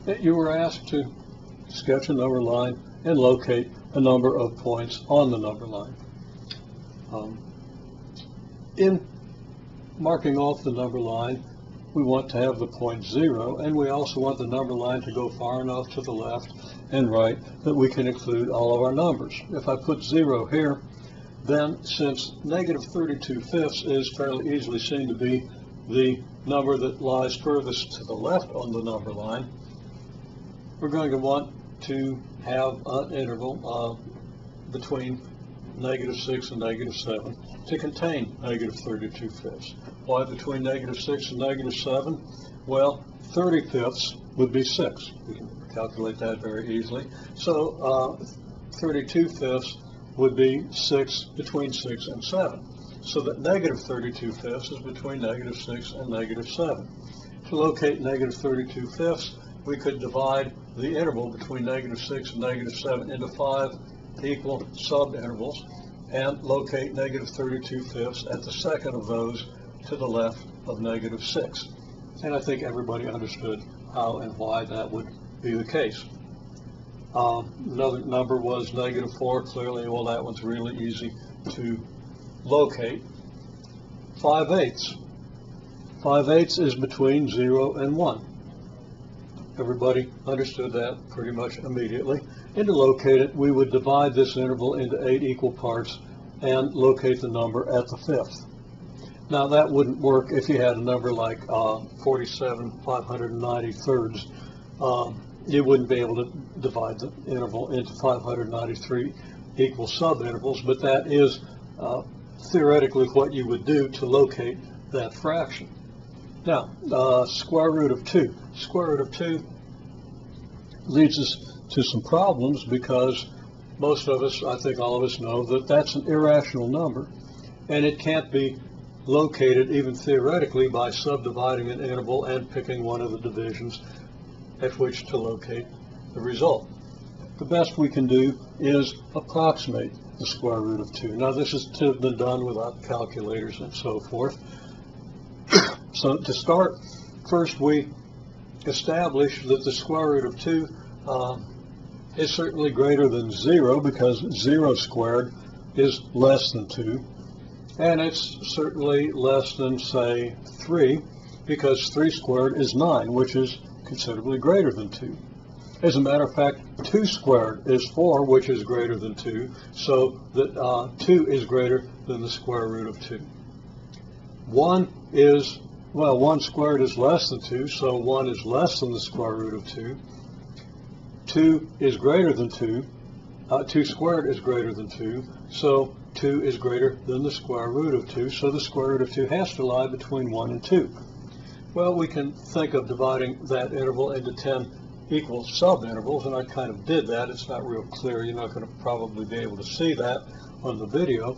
You were asked to sketch a number line and locate a number of points on the number line. In marking off the number line, we want to have the point 0, and we also want the number line to go far enough to the left and right that we can include all of our numbers. If I put 0 here, then since negative 32/5 is fairly easily seen to be the number that lies furthest to the left on the number line, we're going to want to have an interval between negative 6 and negative 7 to contain negative 32/5. Why between negative 6 and negative 7? Well, 30/5 would be 6. We can calculate that very easily. So 32/5 would be 6 between 6 and 7. So that negative 32/5 is between negative 6 and negative 7. To locate negative 32/5, we could divide the interval between negative 6 and negative 7 into 5 equal subintervals and locate negative 32/5 at the second of those to the left of negative 6. And I think everybody understood how and why that would be the case. Another number was negative 4. Clearly, well, that one's really easy to locate. 5/8. 5/8 is between 0 and 1. Everybody understood that pretty much immediately. And to locate it, we would divide this interval into 8 equal parts and locate the number at the 5th. Now that wouldn't work if you had a number like 47/593. You wouldn't be able to divide the interval into 593 equal subintervals, but that is theoretically what you would do to locate that fraction. Now, square root of 2. Square root of 2 leads us to some problems because most of us, I think all of us, know that that's an irrational number, and it can't be located even theoretically by subdividing an interval and picking one of the divisions at which to locate the result. The best we can do is approximate the square root of 2. Now this has been done without calculators and so forth. So to start, first we establish that the square root of 2 is certainly greater than 0 because 0 squared is less than 2. And it's certainly less than, say, 3 because 3 squared is 9, which is considerably greater than 2. As a matter of fact, 2 squared is 4, which is greater than 2, so that 2 is greater than the square root of 2. 1 squared is less than 2, so 1 is less than the square root of 2. 2 is greater than 2. 2 squared is greater than 2, so 2 is greater than the square root of 2, so the square root of 2 has to lie between 1 and 2. Well, we can think of dividing that interval into 10 equal subintervals, and I kind of did that. It's not real clear. You're not going to probably be able to see that on the video,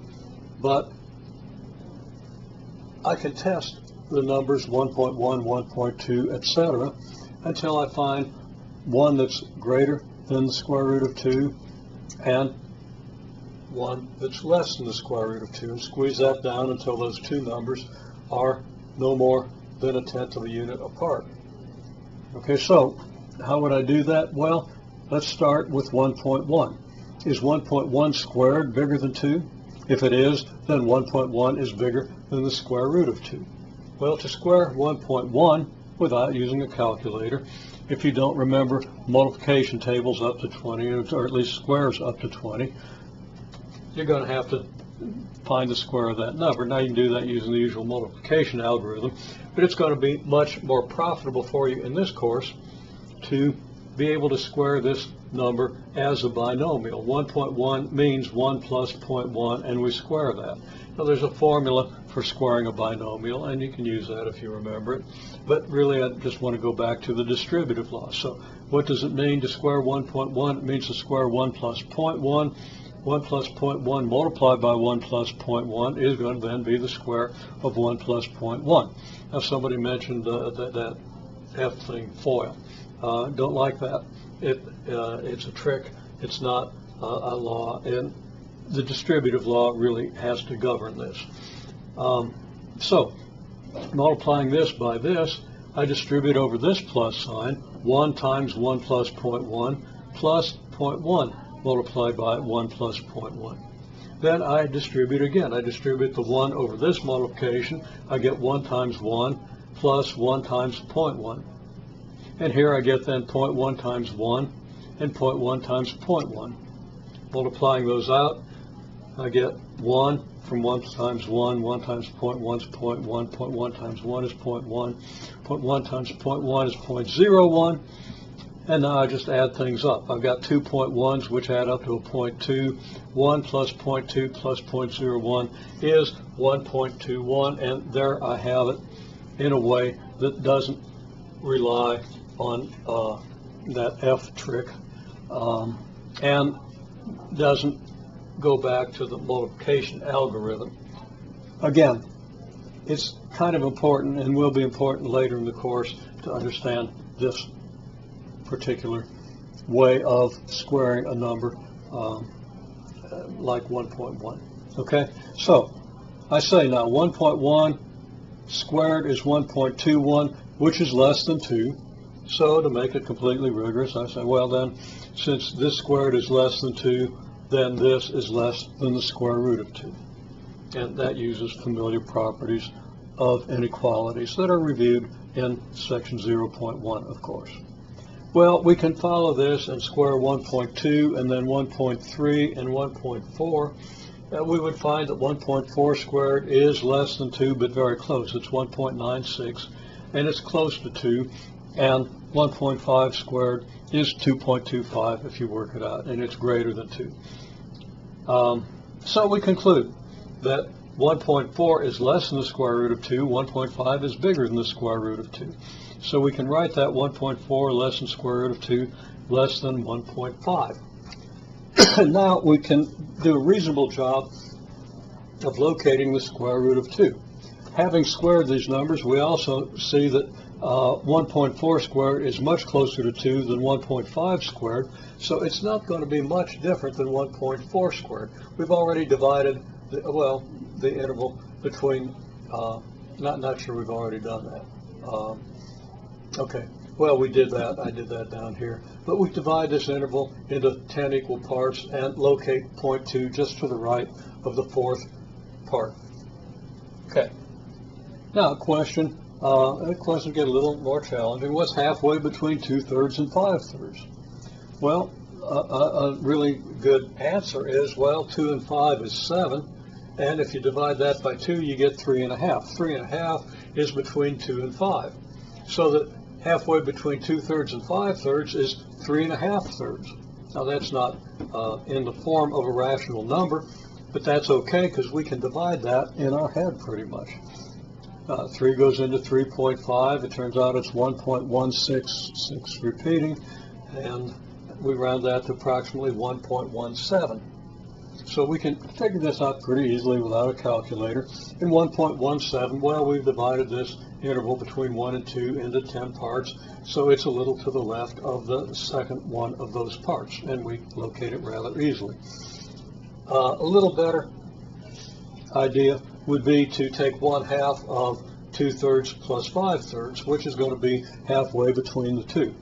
but I can test the numbers 1.1, 1.2, etc. until I find one that's greater than the square root of 2 and one that's less than the square root of 2, and squeeze that down until those two numbers are no more than 1/10 of a unit apart. Okay, so how would I do that? Well, let's start with 1.1. Is 1.1 squared bigger than 2? If it is, then 1.1 is bigger than the square root of 2. Well, to square 1.1 without using a calculator, if you don't remember multiplication tables up to 20, or at least squares up to 20, you're going to have to find the square of that number. Now you can do that using the usual multiplication algorithm, but it's going to be much more profitable for you in this course to be able to square this number as a binomial. 1.1 means 1 plus 0.1, and we square that. Now there's a formula for squaring a binomial, and you can use that if you remember it. But really, I just want to go back to the distributive law. So what does it mean to square 1.1? It means to square 1 plus 0.1. 1 plus 0.1 multiplied by 1 plus 0.1 is going to then be the square of 1 plus 0.1. Now somebody mentioned that F thing, FOIL. Don't like that. It's a trick. It's not a law, and the distributive law really has to govern this. So multiplying this by this, I distribute over this plus sign, 1 times 1 plus 0.1 plus 0.1 multiplied by 1 plus 0.1. Then I distribute again. I distribute the 1 over this multiplication. I get 1 times 1 plus 1 times 0.1. And here I get then 0.1 times 1 and 0.1 times 0.1. Multiplying those out, I get 1 from 1 times 1, 1 times 0.1 is 0.1, 0.1 times 1 is 0.1, 0.1 times 0.1 is 0.01, and now I just add things up. I've got 2 0.1s which add up to a 0.2, 1 plus 0.2 plus 0.01 is 1.21, and there I have it in a way that doesn't rely on that F trick and doesn't go back to the multiplication algorithm. Again, it's kind of important and will be important later in the course to understand this particular way of squaring a number like 1.1. Okay, so I say now 1.1 squared is 1.21, which is less than 2. So to make it completely rigorous, I say, well then, since this squared is less than 2, then this is less than the square root of 2. And that uses familiar properties of inequalities that are reviewed in section 0.1, of course. Well, we can follow this and square 1.2 and then 1.3 and 1.4. We would find that 1.4 squared is less than 2, but very close. It's 1.96, and it's close to 2. And 1.5 squared is 2.25 if you work it out, and it's greater than 2. So we conclude that 1.4 is less than the square root of 2, 1.5 is bigger than the square root of 2. So we can write that 1.4 less than square root of 2 less than 1.5. Now we can do a reasonable job of locating the square root of 2. Having squared these numbers, we also see that 1.4 squared is much closer to 2 than 1.5 squared, so it's not going to be much different than 1.4 squared. We've already divided the interval between, not sure we've already done that. Okay, well, we did that. I did that down here. But we divide this interval into 10 equal parts and locate 0.2 just to the right of the fourth part. Okay. Now, questions get a little more challenging. What's halfway between 2/3 and 5/3? Well, a really good answer is, well, 2 and 5 is 7, and if you divide that by 2, you get 3.5. 3.5 is between 2 and 5. So that halfway between 2/3 and 5/3 is 3.5/3. Now, that's not in the form of a rational number, but that's okay because we can divide that in our head pretty much. 3 goes into 3.5. It turns out it's 1.166 repeating, and we round that to approximately 1.17. So we can figure this out pretty easily without a calculator. In 1.17, well, we've divided this interval between 1 and 2 into 10 parts, so it's a little to the left of the second one of those parts, and we locate it rather easily. A little better idea would be to take 1/2 of 2/3 plus 5/3, which is going to be halfway between the two.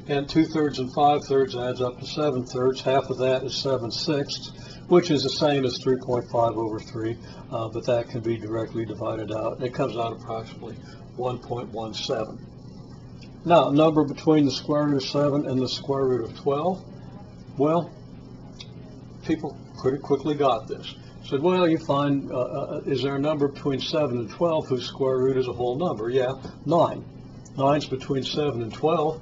And 2/3 and 5/3 adds up to 7/3. Half of that is 7/6, which is the same as 3.5 over 3, but that can be directly divided out. It comes out approximately 1.17. Now, number between the square root of 7 and the square root of 12. Well, people pretty quickly got this. Said, well, you find, is there a number between 7 and 12 whose square root is a whole number? Yeah, 9. 9's between 7 and 12,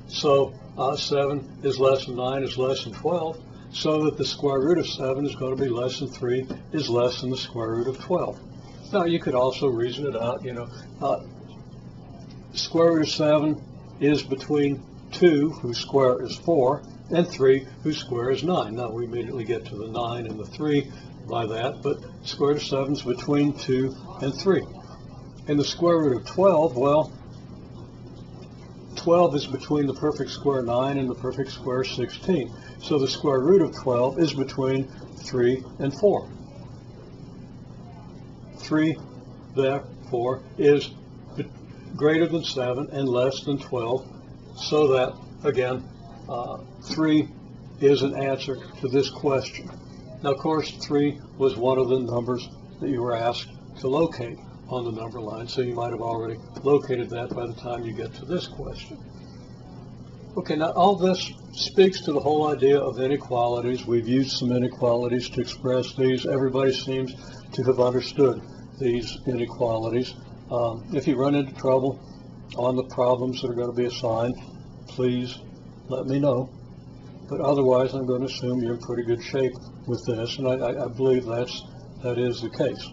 so 7 is less than 9 is less than 12, so that the square root of 7 is going to be less than 3 is less than the square root of 12. Now, you could also reason it out, square root of 7 is between 2, whose square is 4, and 3, whose square is 9. Now, we immediately get to the 9 and the 3 by that, but square root of 7 is between 2 and 3. And the square root of 12, well, 12 is between the perfect square 9 and the perfect square 16. So the square root of 12 is between 3 and 4. 3, therefore, is greater than 7 and less than 12, so that, again, 3 is an answer to this question. Now, of course, 3 was one of the numbers that you were asked to locate on the number line, so you might have already located that by the time you get to this question. Okay, now all this speaks to the whole idea of inequalities. We've used some inequalities to express these. Everybody seems to have understood these inequalities. If you run into trouble on the problems that are going to be assigned, please let me know. But otherwise, I'm going to assume you're in pretty good shape with this, and I believe that is the case.